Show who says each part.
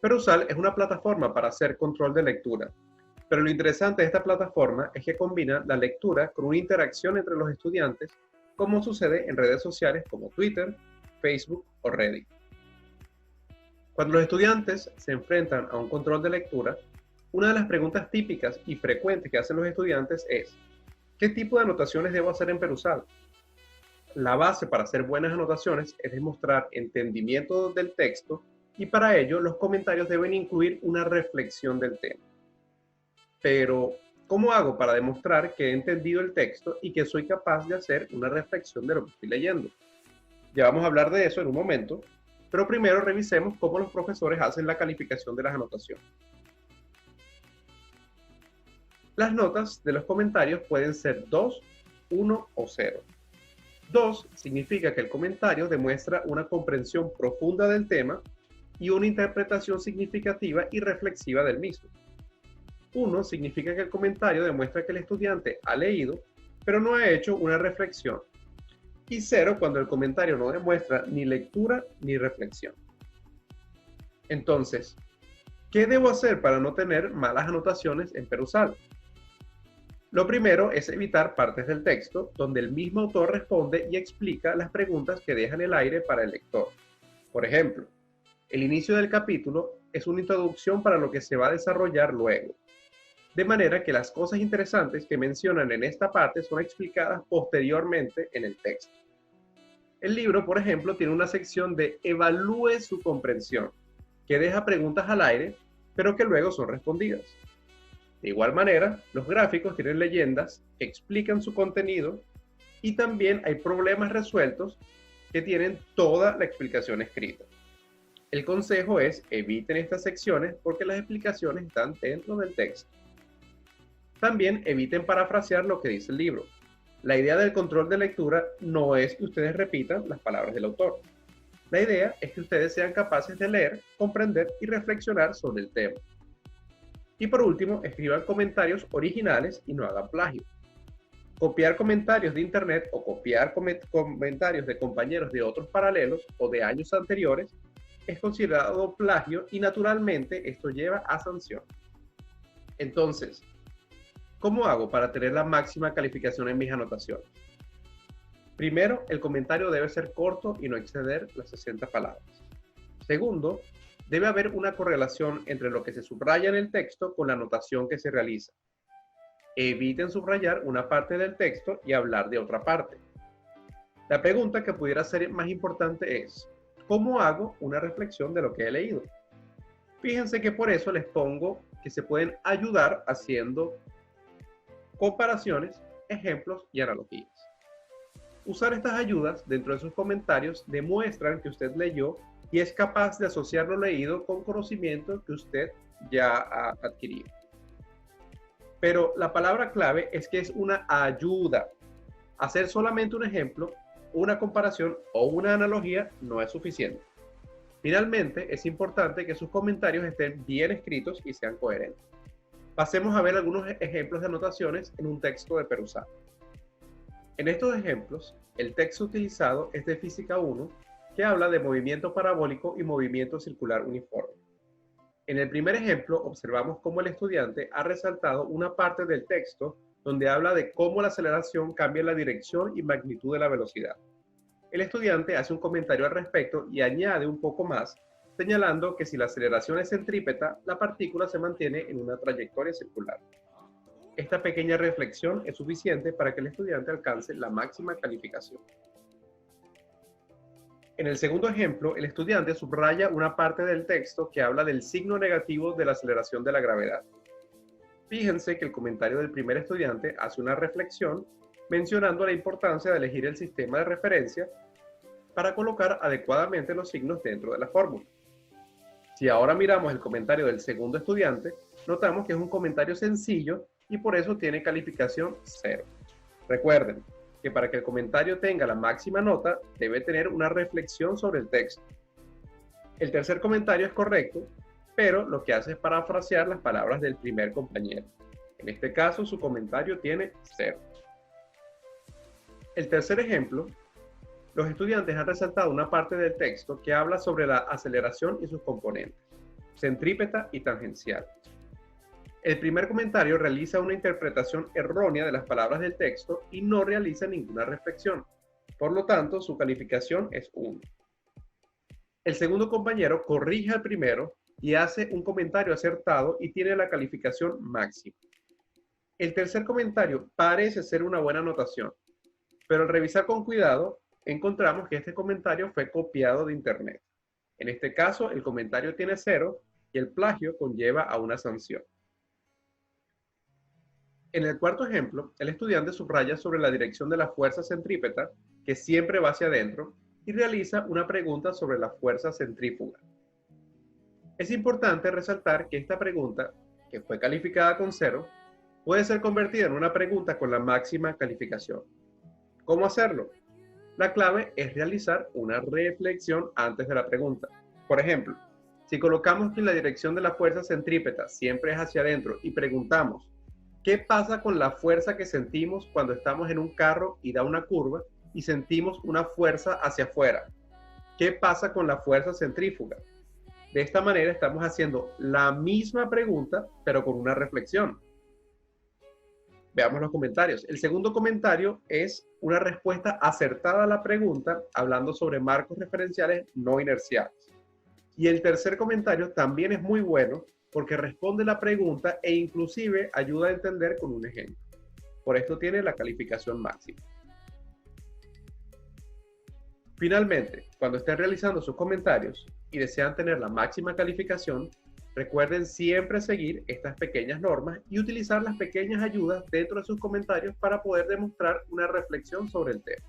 Speaker 1: Perusall es una plataforma para hacer control de lectura, pero lo interesante de esta plataforma es que combina la lectura con una interacción entre los estudiantes, como sucede en redes sociales como Twitter, Facebook o Reddit. Cuando los estudiantes se enfrentan a un control de lectura, una de las preguntas típicas y frecuentes que hacen los estudiantes es: ¿qué tipo de anotaciones debo hacer en Perusall? La base para hacer buenas anotaciones es demostrar entendimiento del texto y para ello los comentarios deben incluir una reflexión del tema. Pero, ¿cómo hago para demostrar que he entendido el texto y que soy capaz de hacer una reflexión de lo que estoy leyendo? Ya vamos a hablar de eso en un momento, pero primero revisemos cómo los profesores hacen la calificación de las anotaciones. Las notas de los comentarios pueden ser 2, 1 o 0. 2 significa que el comentario demuestra una comprensión profunda del tema y una interpretación significativa y reflexiva del mismo. 1 significa que el comentario demuestra que el estudiante ha leído, pero no ha hecho una reflexión. Y 0 cuando el comentario no demuestra ni lectura ni reflexión. Entonces, ¿qué debo hacer para no tener malas anotaciones en Perusall? Lo primero es evitar partes del texto donde el mismo autor responde y explica las preguntas que dejan el aire para el lector. Por ejemplo, el inicio del capítulo es una introducción para lo que se va a desarrollar luego, de manera que las cosas interesantes que mencionan en esta parte son explicadas posteriormente en el texto. El libro, por ejemplo, tiene una sección de evalúe su comprensión, que deja preguntas al aire, pero que luego son respondidas. De igual manera, los gráficos tienen leyendas que explican su contenido y también hay problemas resueltos que tienen toda la explicación escrita. El consejo es eviten estas secciones porque las explicaciones están dentro del texto. También eviten parafrasear lo que dice el libro. La idea del control de lectura no es que ustedes repitan las palabras del autor. La idea es que ustedes sean capaces de leer, comprender y reflexionar sobre el tema. Y por último, escriban comentarios originales y no hagan plagio. Copiar comentarios de internet o copiar comentarios de compañeros de otros paralelos o de años anteriores es considerado plagio y naturalmente esto lleva a sanción. Entonces, ¿cómo hago para tener la máxima calificación en mis anotaciones? Primero, el comentario debe ser corto y no exceder las 60 palabras. Segundo, debe haber una correlación entre lo que se subraya en el texto con la anotación que se realiza. Eviten subrayar una parte del texto y hablar de otra parte. La pregunta que pudiera ser más importante es: ¿cómo hago una reflexión de lo que he leído? Fíjense que por eso les pongo que se pueden ayudar haciendo comparaciones, ejemplos y analogías. Usar estas ayudas dentro de sus comentarios demuestran que usted leyó y es capaz de asociar lo leído con conocimiento que usted ya ha adquirido. Pero la palabra clave es que es una ayuda. Hacer solamente un ejemplo, una comparación o una analogía no es suficiente. Finalmente, es importante que sus comentarios estén bien escritos y sean coherentes. Pasemos a ver algunos ejemplos de anotaciones en un texto de Perusall. En estos ejemplos, el texto utilizado es de Física 1, que habla de movimiento parabólico y movimiento circular uniforme. En el primer ejemplo, observamos cómo el estudiante ha resaltado una parte del texto donde habla de cómo la aceleración cambia la dirección y magnitud de la velocidad. El estudiante hace un comentario al respecto y añade un poco más, señalando que si la aceleración es centrípeta, la partícula se mantiene en una trayectoria circular. Esta pequeña reflexión es suficiente para que el estudiante alcance la máxima calificación. En el segundo ejemplo, el estudiante subraya una parte del texto que habla del signo negativo de la aceleración de la gravedad. Fíjense que el comentario del primer estudiante hace una reflexión mencionando la importancia de elegir el sistema de referencia para colocar adecuadamente los signos dentro de la fórmula. Si ahora miramos el comentario del segundo estudiante, notamos que es un comentario sencillo y por eso tiene calificación 0. Recuerden que para que el comentario tenga la máxima nota, debe tener una reflexión sobre el texto. El tercer comentario es correcto, pero lo que hace es parafrasear las palabras del primer compañero. En este caso, su comentario tiene 0. El tercer ejemplo, los estudiantes han resaltado una parte del texto que habla sobre la aceleración y sus componentes. centrípeta y tangencial. El primer comentario realiza una interpretación errónea de las palabras del texto y no realiza ninguna reflexión. Por lo tanto, su calificación es 1. El segundo compañero corrige al primero y hace un comentario acertado y tiene la calificación máxima. El tercer comentario parece ser una buena anotación, pero al revisar con cuidado, encontramos que este comentario fue copiado de internet. En este caso, el comentario tiene 0 y el plagio conlleva a una sanción. En el cuarto ejemplo, el estudiante subraya sobre la dirección de la fuerza centrípeta, que siempre va hacia adentro, y realiza una pregunta sobre la fuerza centrífuga. Es importante resaltar que esta pregunta, que fue calificada con 0, puede ser convertida en una pregunta con la máxima calificación. ¿Cómo hacerlo? La clave es realizar una reflexión antes de la pregunta. Por ejemplo, si colocamos que la dirección de la fuerza centrípeta siempre es hacia adentro y preguntamos, ¿qué pasa con la fuerza que sentimos cuando estamos en un carro y da una curva y sentimos una fuerza hacia afuera? ¿Qué pasa con la fuerza centrífuga? De esta manera estamos haciendo la misma pregunta, pero con una reflexión. Veamos los comentarios. El segundo comentario es una respuesta acertada a la pregunta, hablando sobre marcos referenciales no inerciales. Y el tercer comentario también es muy bueno, porque responde la pregunta e inclusive ayuda a entender con un ejemplo. Por esto tiene la calificación máxima. Finalmente, cuando estén realizando sus comentarios y desean tener la máxima calificación, recuerden siempre seguir estas pequeñas normas y utilizar las pequeñas ayudas dentro de sus comentarios para poder demostrar una reflexión sobre el tema.